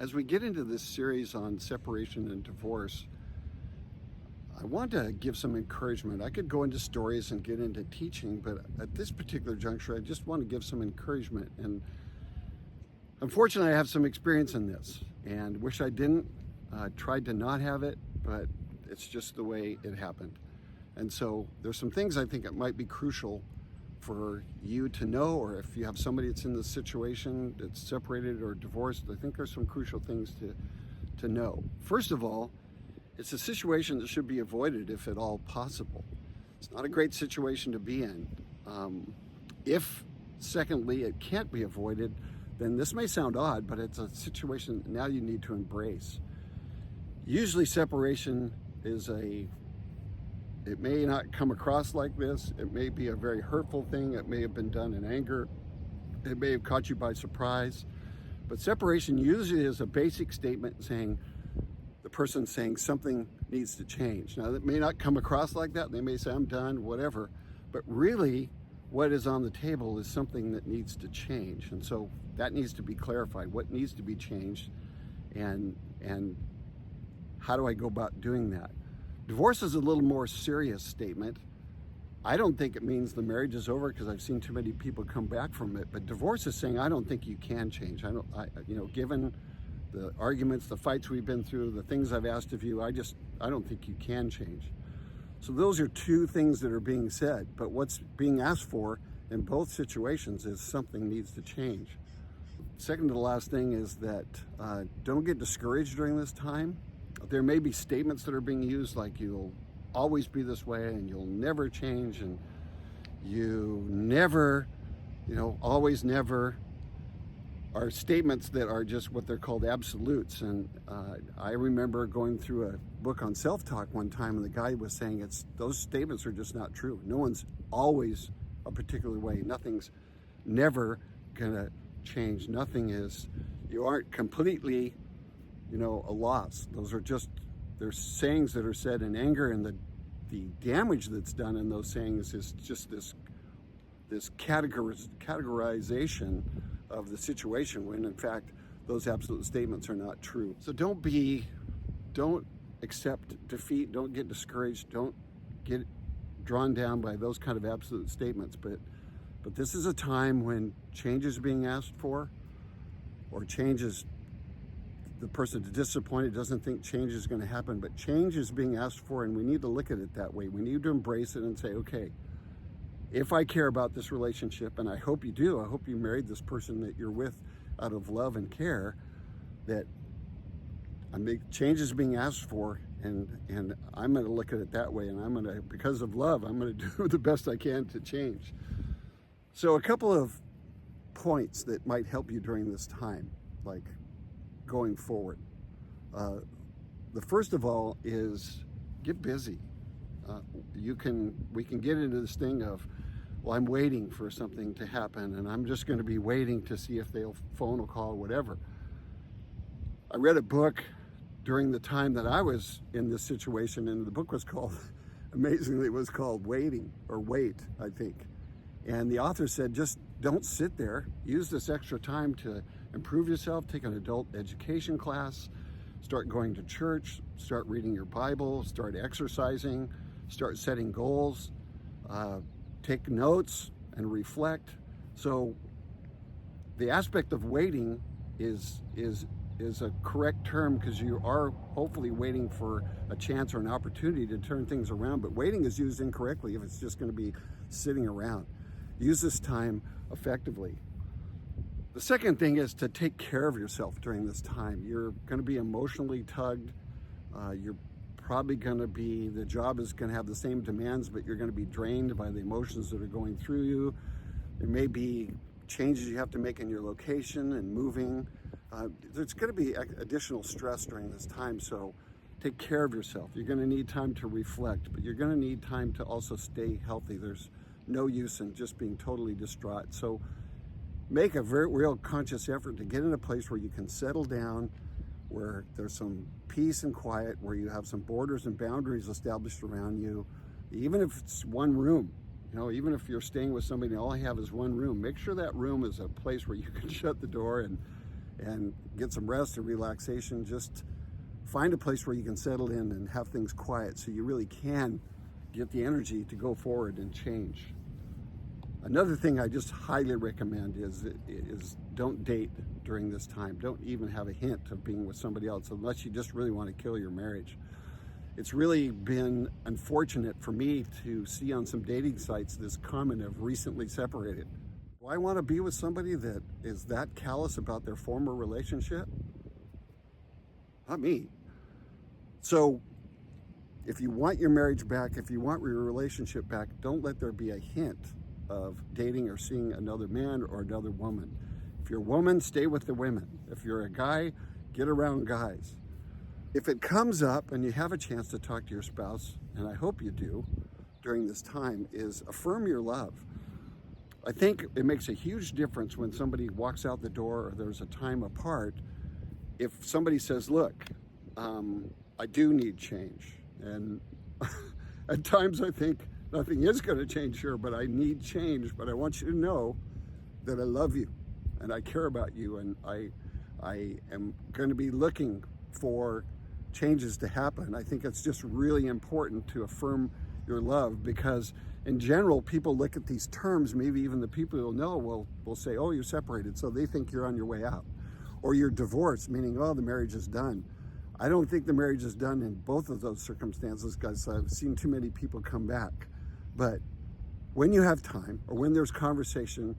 As we get into this series on separation and divorce, I want to give some encouragement. I could go into stories and get into teaching, but at this particular juncture, I just want to give some encouragement. And unfortunately, I have some experience in this and wish I didn't. Tried to not have it, but it's just the way it happened. And so there's some things I think it might be crucial for you to know, or if you have somebody that's in this situation that's separated or divorced, I think there's some crucial things to know. First of all, it's a situation that should be avoided if at all possible. It's not a great situation to be in. If, secondly, it can't be avoided, then this may sound odd, but it's a situation now you need to embrace. Usually separation is it may not come across like this. It may be a very hurtful thing. It may have been done in anger. It may have caught you by surprise. But separation usually is a basic statement saying, the person saying something needs to change. Now, that may not come across like that. They may say, I'm done, whatever. But really, what is on the table is something that needs to change. And so that needs to be clarified. What needs to be changed, and how do I go about doing that? Divorce is a little more serious statement. I don't think it means the marriage is over, because I've seen too many people come back from it. But divorce is saying, I don't think you can change. Given the arguments, the fights we've been through, the things I've asked of you, I don't think you can change. So those are two things that are being said. But what's being asked for in both situations is something needs to change. Second to the last thing is that don't get discouraged during this time. There may be statements that are being used like you'll always be this way and you'll never change and you never, always never, are statements that are just what they're called absolutes. And I remember going through a book on self-talk one time, and the guy was saying those statements are just not true. No one's always a particular way. Nothing's never gonna change. Nothing is, you aren't completely a loss. Those are there's sayings that are said in anger, and the damage that's done in those sayings is just this categorization of the situation, when in fact those absolute statements are not true. So don't accept defeat, don't get discouraged, don't get drawn down by those kind of absolute statements. But this is a time when change is being asked for, or change is, the person is disappointed, doesn't think change is going to happen, but change is being asked for, and we need to look at it that way. We need to embrace it and say, okay, if I care about this relationship, and I hope you do, I hope you married this person that you're with out of love and care, that change is being asked for, and I'm going to look at it that way, and I'm going to, because of love, I'm going to do the best I can to change. So a couple of points that might help you during this time, like going forward. The first of all is get busy. We can get into this thing of, well, I'm waiting for something to happen, and I'm just going to be waiting to see if they'll phone or call, whatever. I read a book during the time that I was in this situation, and the book was called, amazingly, it was called Waiting, or Wait, I think. And the author said, just don't sit there. Use this extra time to improve yourself. Take an adult education class, start going to church, start reading your Bible, start exercising, start setting goals, take notes and reflect. So the aspect of waiting is a correct term, because you are hopefully waiting for a chance or an opportunity to turn things around. But waiting is used incorrectly if it's just going to be sitting around. Use this time effectively. The second thing is to take care of yourself during this time. You're going to be emotionally tugged. You're probably going to be, the job is going to have the same demands, but you're going to be drained by the emotions that are going through you. There may be changes you have to make in your location and moving. There's going to be additional stress during this time, so take care of yourself. You're going to need time to reflect, but you're going to need time to also stay healthy. There's no use in just being totally distraught. So make a very real conscious effort to get in a place where you can settle down, where there's some peace and quiet, where you have some borders and boundaries established around you. Even if it's one room, even if you're staying with somebody and all I have is one room, make sure that room is a place where you can shut the door and get some rest and relaxation. Just find a place where you can settle in and have things quiet so you really can get the energy to go forward and change. Another thing I just highly recommend is don't date during this time. Don't even have a hint of being with somebody else unless you just really want to kill your marriage. It's really been unfortunate for me to see on some dating sites this comment of recently separated. Do I want to be with somebody that is that callous about their former relationship? Not me. So if you want your marriage back, if you want your relationship back, don't let there be a hint of dating or seeing another man or another woman. If you're a woman, stay with the women. If you're a guy, get around guys. If it comes up and you have a chance to talk to your spouse, and I hope you do during this time, is affirm your love. I think it makes a huge difference when somebody walks out the door or there's a time apart. If somebody says, look, I do need change. And at times I think nothing is going to change here, but I need change. But I want you to know that I love you and I care about you, and I am going to be looking for changes to happen. I think it's just really important to affirm your love, because in general, people look at these terms, maybe even the people you'll know will say, oh, you're separated, so they think you're on your way out. Or you're divorced, meaning, oh, the marriage is done. I don't think the marriage is done in both of those circumstances, because I've seen too many people come back. But when you have time, or when there's conversation,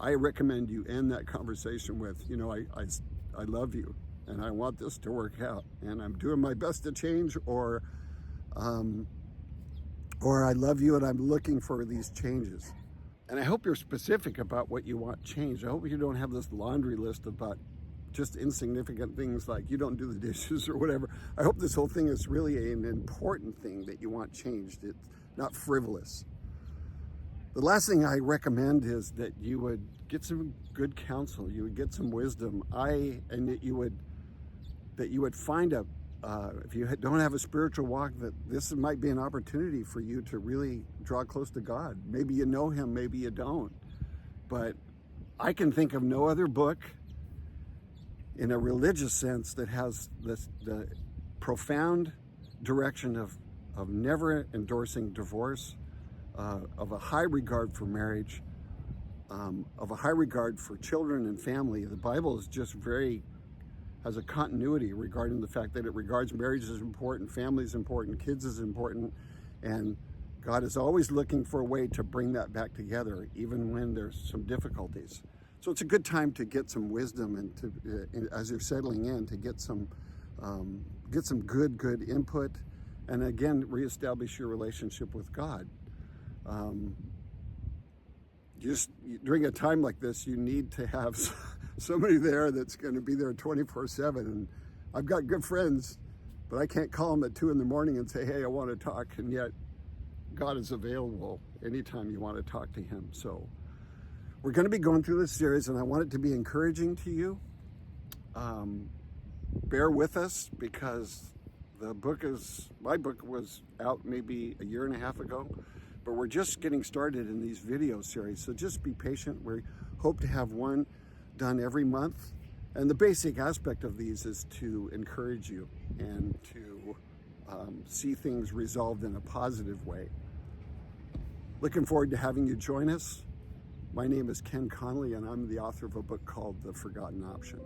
I recommend you end that conversation with, you know, I love you, and I want this to work out, and I'm doing my best to change, or I love you and I'm looking for these changes. And I hope you're specific about what you want changed. I hope you don't have this laundry list about just insignificant things like you don't do the dishes or whatever. I hope this whole thing is really an important thing that you want changed. It's not frivolous. The last thing I recommend is that you would get some good counsel. You would get some wisdom. And that you would find a, if you don't have a spiritual walk, that this might be an opportunity for you to really draw close to God. Maybe you know Him, maybe you don't. But I can think of no other book in a religious sense that has the profound direction of never endorsing divorce, of a high regard for marriage, of a high regard for children and family. The Bible is just has a continuity regarding the fact that it regards marriage as important, family is important, kids is important, and God is always looking for a way to bring that back together, even when there's some difficulties. So it's a good time to get some wisdom, and to, as you're settling in, to get some good input, and again, reestablish your relationship with God. Just during a time like this, you need to have somebody there that's going to be there 24/7. And I've got good friends, but I can't call them at 2 in the morning and say, hey, I want to talk. And yet God is available anytime you want to talk to Him. So we're going to be going through this series, and I want it to be encouraging to you. Bear with us, because my book was out maybe a year and a half ago, but we're just getting started in these video series. So just be patient. We hope to have one done every month. And the basic aspect of these is to encourage you and to see things resolved in a positive way. Looking forward to having you join us. My name is Ken Conley, and I'm the author of a book called The Forgotten Option.